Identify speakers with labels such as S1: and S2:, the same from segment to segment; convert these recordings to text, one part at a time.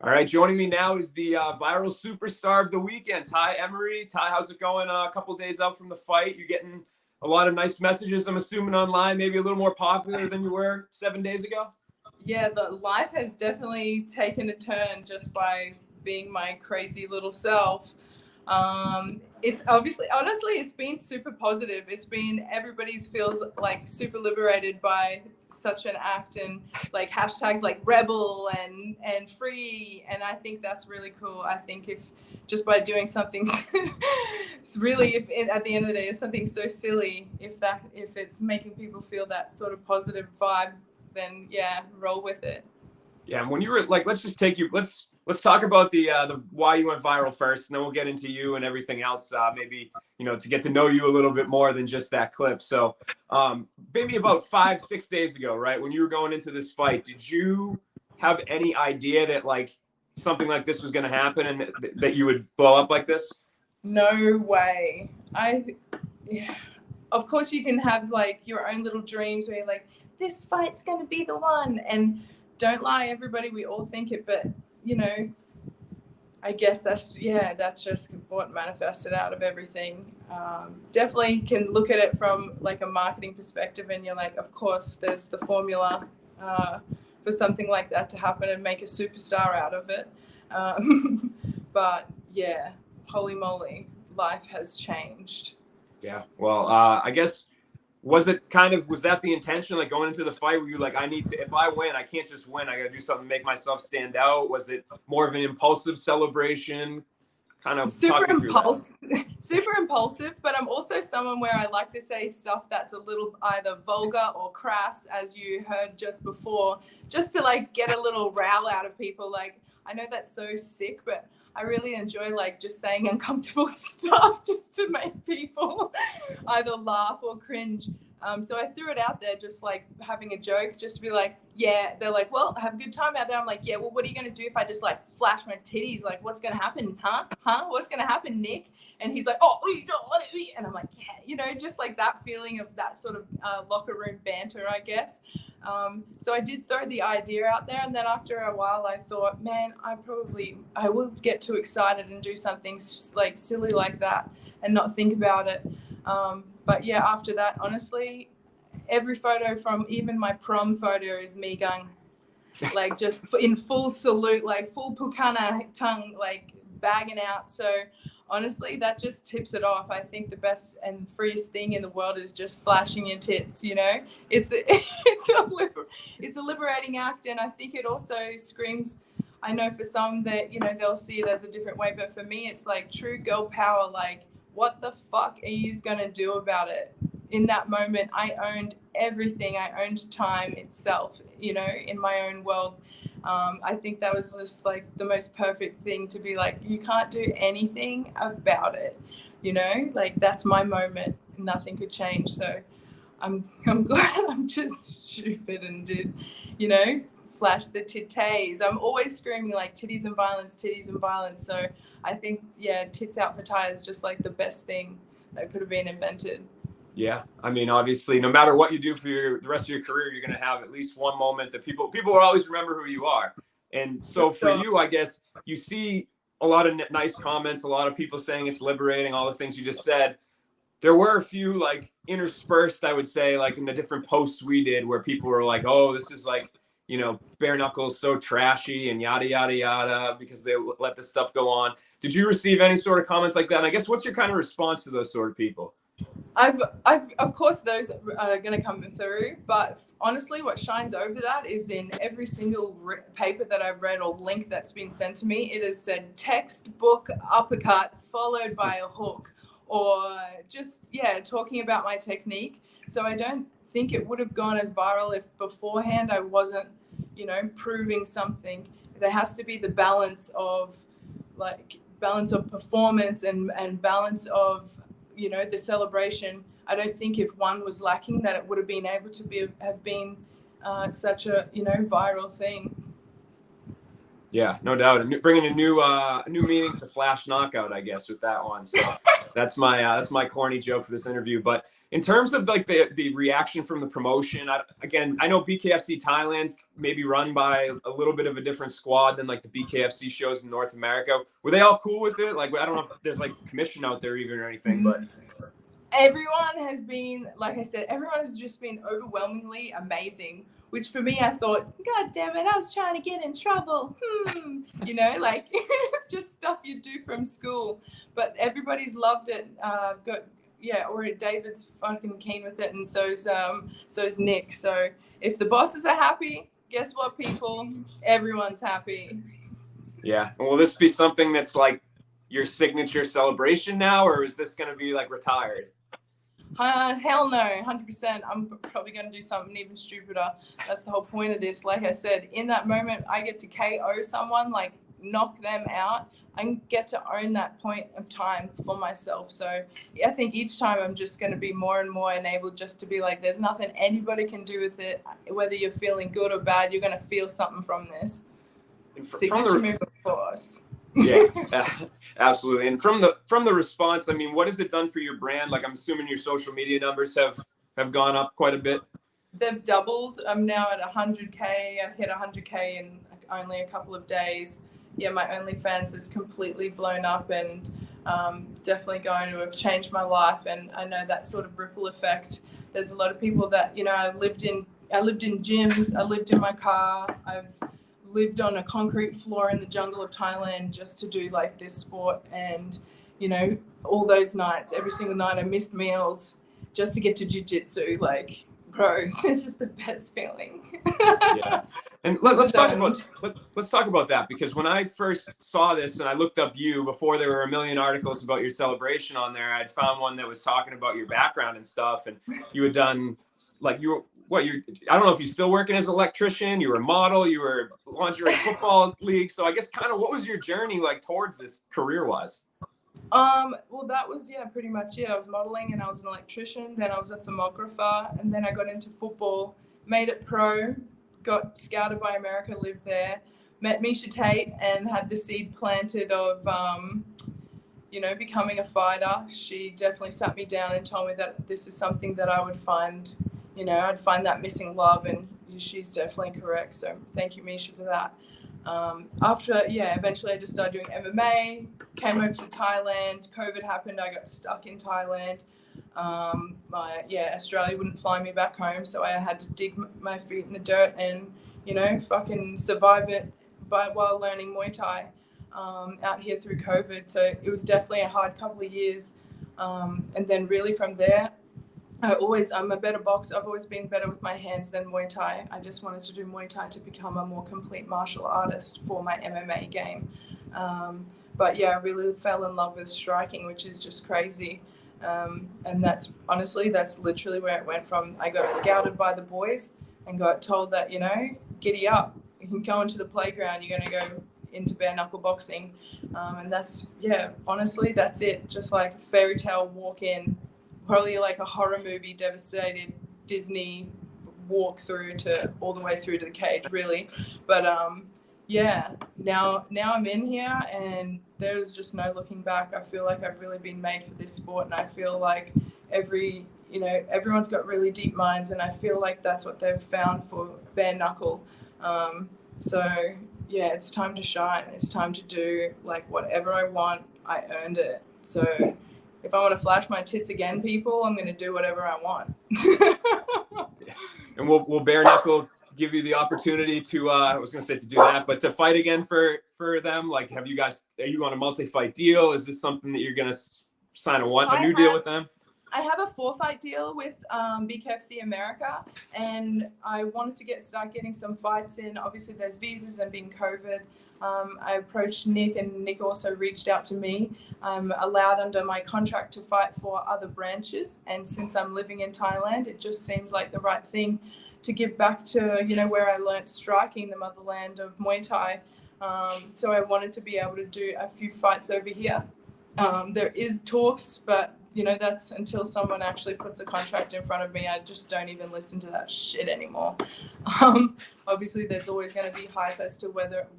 S1: All right, joining me now is the viral superstar of the weekend, Tai Emery. Tai, how's it going? A couple days out from the fight, you're getting a lot of nice messages, I'm assuming, online, maybe a little more popular than you were 7 days ago?
S2: Yeah, the life has definitely taken a turn just by being my crazy little self. It's honestly, it's been super positive. It's been, everybody's feels like super liberated by such an act, and like hashtags like rebel and free. And I think that's really cool. I think if just by doing something, it's really, at the end of the day, it's something so silly, if it's making people feel that sort of positive vibe, then yeah, roll with it.
S1: Yeah, and when you were like, let's talk about the why you went viral first, and then we'll get into you and everything else. Maybe to get to know you a little bit more than just that clip. So maybe about 5-6 days ago, right, when you were going into this fight, did you have any idea that like something like this was going to happen and that you would blow up like this?
S2: No way. Of course you can have like your own little dreams where you're like, this fight's going to be the one, and don't lie, everybody, we all think it, but I guess that's just what manifested out of everything. Definitely can look at it from like a marketing perspective, and you're like, of course there's the formula for something like that to happen and make a superstar out of it. But yeah, holy moly, life has changed.
S1: Yeah, well, I guess, was that the intention, like going into the fight, were you like, if I win, I can't just win, I got to do something to make myself stand out? Was it more of an impulsive celebration? Kind of
S2: super impulsive, but I'm also someone where I like to say stuff that's a little either vulgar or crass, as you heard just before, just to like get a little row out of people. Like, I know that's so sick, but I really enjoy like just saying uncomfortable stuff just to make people either laugh or cringe. So I threw it out there just like having a joke, just to be like, yeah, they're like, well, have a good time out there. I'm like, yeah, well, what are you going to do if I just like flash my titties? Like, what's going to happen? Huh? What's going to happen, Nick? And he's like, oh, you don't want it. And I'm like, yeah, just like that feeling of that sort of locker room banter, I guess. So I did throw the idea out there, and then after a while I thought, man, I will get too excited and do something like silly like that and not think about it. But yeah, after that, honestly, every photo from even my prom photo is me going like just in full salute, like full Pukana tongue, like bagging out. So honestly, that just tips it off. I think the best and freest thing in the world is just flashing your tits. It's a liberating act, and I think it also screams. I know for some that they'll see it as a different way, but for me, it's like true girl power. Like, what the fuck are you gonna do about it? In that moment, I owned everything. I owned time itself. In my own world. I think that was just like the most perfect thing to be like, you can't do anything about it, like that's my moment. Nothing could change. So I'm glad I'm just stupid and did, flash the Tais. I'm always screaming like titties and violence. So I think, yeah, tits out for Tai is just like the best thing that could have been invented.
S1: Yeah, I mean, obviously, no matter what you do for the rest of your career, you're going to have at least one moment that people will always remember who you are. And so for you, I guess you see a lot of nice comments, a lot of people saying it's liberating, all the things you just said. There were a few like interspersed, I would say, like in the different posts we did, where people were like, oh, this is like, BareKnuckle is so trashy and yada, yada, yada, because they let this stuff go on. Did you receive any sort of comments like that? And I guess what's your kind of response to those sort of people?
S2: I've of course those are going to come through, but honestly, what shines over that is in every single paper that I've read or link that's been sent to me, it has said textbook uppercut followed by a hook, or just talking about my technique. So I don't think it would have gone as viral if beforehand I wasn't, proving something. There has to be the balance of performance and balance of the celebration. I don't think if one was lacking that it would have been able to have been such a viral thing.
S1: Yeah, no doubt. And bringing a new meaning to Flash Knockout, I guess, with that one. So that's my corny joke for this interview. But In terms of like the reaction from the promotion, I know BKFC Thailand's maybe run by a little bit of a different squad than like the BKFC shows in North America. Were they all cool with it? Like, I don't know if there's like commission out there even or anything, but
S2: everyone has been, like I said, everyone has just been overwhelmingly amazing. Which for me, I thought, God damn it, I was trying to get in trouble. You know, like just stuff you do from school. But everybody's loved it. Already David's fucking keen with it, and so's Nick. So if the bosses are happy, guess what, people? Everyone's happy.
S1: Yeah. And will this be something that's like your signature celebration now, or is this going to be like retired?
S2: Hell no, 100%. I'm probably going to do something even stupider. That's the whole point of this. Like I said, in that moment, I get to KO someone, like knock them out. I get to own that point of time for myself. So I think each time I'm just going to be more and more enabled just to be like, there's nothing anybody can do with it. Whether you're feeling good or bad, you're going to feel something from this. Signature move, of course.
S1: Yeah, absolutely. And from the response, I mean, what has it done for your brand? Like, I'm assuming your social media numbers have gone up quite a bit.
S2: They've doubled. I'm now at 100K. I hit 100K in only a couple of days. Yeah, my OnlyFans has completely blown up, and definitely going to have changed my life. And I know that sort of ripple effect. There's a lot of people that, you know, I lived in gyms. I lived in my car. I've lived on a concrete floor in the jungle of Thailand just to do like this sport. And, you know, all those nights, every single night I missed meals just to get to jiu-jitsu. Like, bro, this is the best feeling.
S1: Yeah. And let's talk about that, because when I first saw this and I looked up you before there were a million articles about your celebration on there, I'd found one that was talking about your background and stuff, and you had done like I don't know if you're still working as an electrician, you were a model, you were lingerie football league. So I guess kind of what was your journey like towards this career-wise?
S2: Well, that was, pretty much it. I was modeling and I was an electrician, then I was a thermographer, and then I got into football, made it pro, got scouted by America, lived there, met Misha Tate, and had the seed planted of, becoming a fighter. She definitely sat me down and told me that this is something that I would find, I'd find that missing love, and she's definitely correct. So thank you, Misha, for that. Eventually I just started doing MMA, came over to Thailand. COVID happened. I got stuck in Thailand. Australia wouldn't fly me back home, so I had to dig my feet in the dirt and, fucking survive it while learning Muay Thai out here through COVID. So it was definitely a hard couple of years. And then really from there, I'm a better boxer. I've always been better with my hands than Muay Thai. I just wanted to do Muay Thai to become a more complete martial artist for my MMA game. I really fell in love with striking, which is just crazy. And that's literally where it went from. I got scouted by the boys and got told that, giddy up, you can go into the playground, you're going to go into bare knuckle boxing. And that's it. Just like fairy tale walk in, probably like a horror movie, devastated Disney walk through to all the way through to the cage, really. But now I'm in here and there's just no looking back. I feel like I've really been made for this sport, and I feel like everyone's got really deep minds, and I feel like that's what they've found for bare knuckle. It's time to shine. It's time to do like whatever I want. I earned it. So if I want to flash my tits again, people, I'm going to do whatever I want.
S1: And will bare knuckle give you the opportunity to I was going to say to do that, but to fight again for them? Like, are you on a multi-fight deal? Is this something that you're going to sign a new deal with them?
S2: I have a 4-fight deal with BKFC America, and I wanted to start getting some fights in. Obviously, there's visas and being COVID. I approached Nick, and Nick also reached out to me. I'm allowed under my contract to fight for other branches, and since I'm living in Thailand, it just seemed like the right thing to give back to, where I learnt striking, the motherland of Muay Thai. So I wanted to be able to do a few fights over here. There is talks, but that's until someone actually puts a contract in front of me. I just don't even listen to that shit anymore. Obviously, there's always going to be hype as to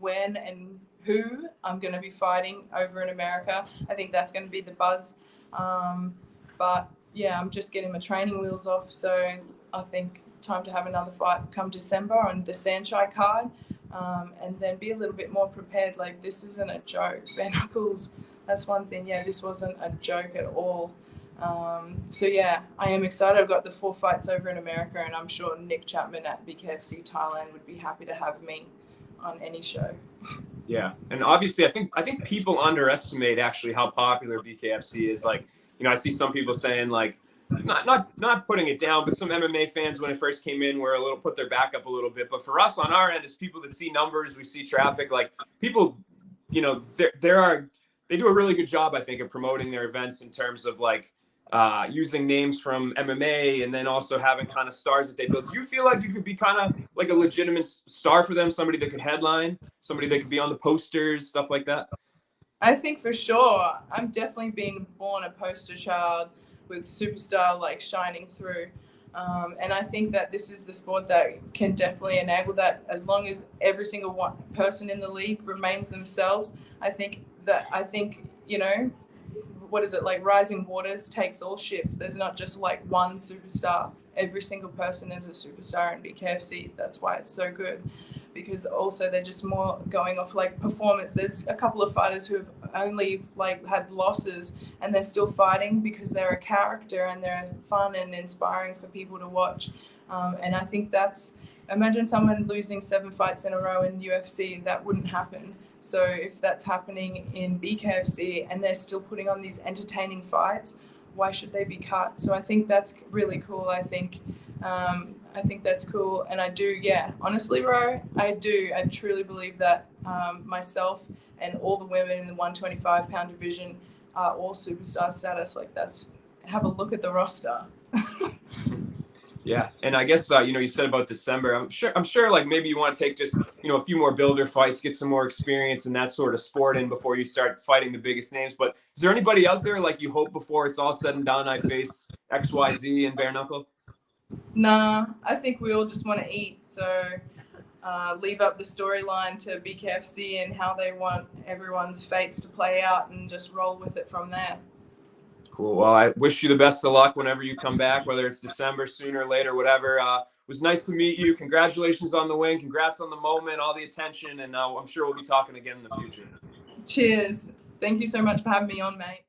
S2: when and who I'm going to be fighting over in America. I think that's going to be the buzz. But yeah, I'm just getting my training wheels off. So I think time to have another fight come December on the Sanchai card, and then be a little bit more prepared. Like, this isn't a joke. BareKnuckles, that's one thing. Yeah, this wasn't a joke at all. So yeah, I am excited. I've got the 4 fights over in America, and I'm sure Nick Chapman at BKFC Thailand would be happy to have me on any show.
S1: Yeah, and obviously, I think people underestimate actually how popular BKFC is. Like, you know, I see some people saying like, not putting it down, but some MMA fans when it first came in were a little put their back up a little bit. But for us on our end, as people that see numbers, we see traffic. Like, people, you know, they do a really good job, I think, of promoting their events in terms of like using names from MMA and then also having kind of stars that they build. Do you feel like you could be kind of like a legitimate star for them, somebody that could headline, somebody that could be on the posters, stuff like that?
S2: I think for sure. I'm definitely being born a poster child with superstar like shining through. And I think that this is the sport that can definitely enable that, as long as every single one person in the league remains themselves. I think, you know, what is it, like rising waters takes all ships. There's not just like one superstar. Every single person is a superstar in BKFC. That's why it's so good, because also they're just more going off like performance. There's a couple of fighters who have only like had losses and they're still fighting because they're a character and they're fun and inspiring for people to watch. And I think imagine someone losing 7 fights in a row in UFC. That wouldn't happen. So if that's happening in BKFC and they're still putting on these entertaining fights, why should they be cut? So I think that's really cool. I think that's cool. And I do, yeah, honestly, Ro, I truly believe that myself and all the women in the 125-pound division are all superstar status. Like, have a look at the roster.
S1: Yeah, and I guess you know, you said about December. I'm sure like maybe you want to take just, you know, a few more builder fights, get some more experience in that sort of sport in before you start fighting the biggest names. But is there anybody out there like you hope before it's all said and done I face XYZ and BareKnuckle?
S2: Nah, I think we all just want to eat. So leave up the storyline to BKFC and how they want everyone's fates to play out, and just roll with it from there.
S1: Cool. Well, I wish you the best of luck whenever you come back, whether it's December, sooner, later, whatever. It was nice to meet you. Congratulations on the win. Congrats on the moment, all the attention, and I'm sure we'll be talking again in the future.
S2: Cheers. Thank you so much for having me on, mate.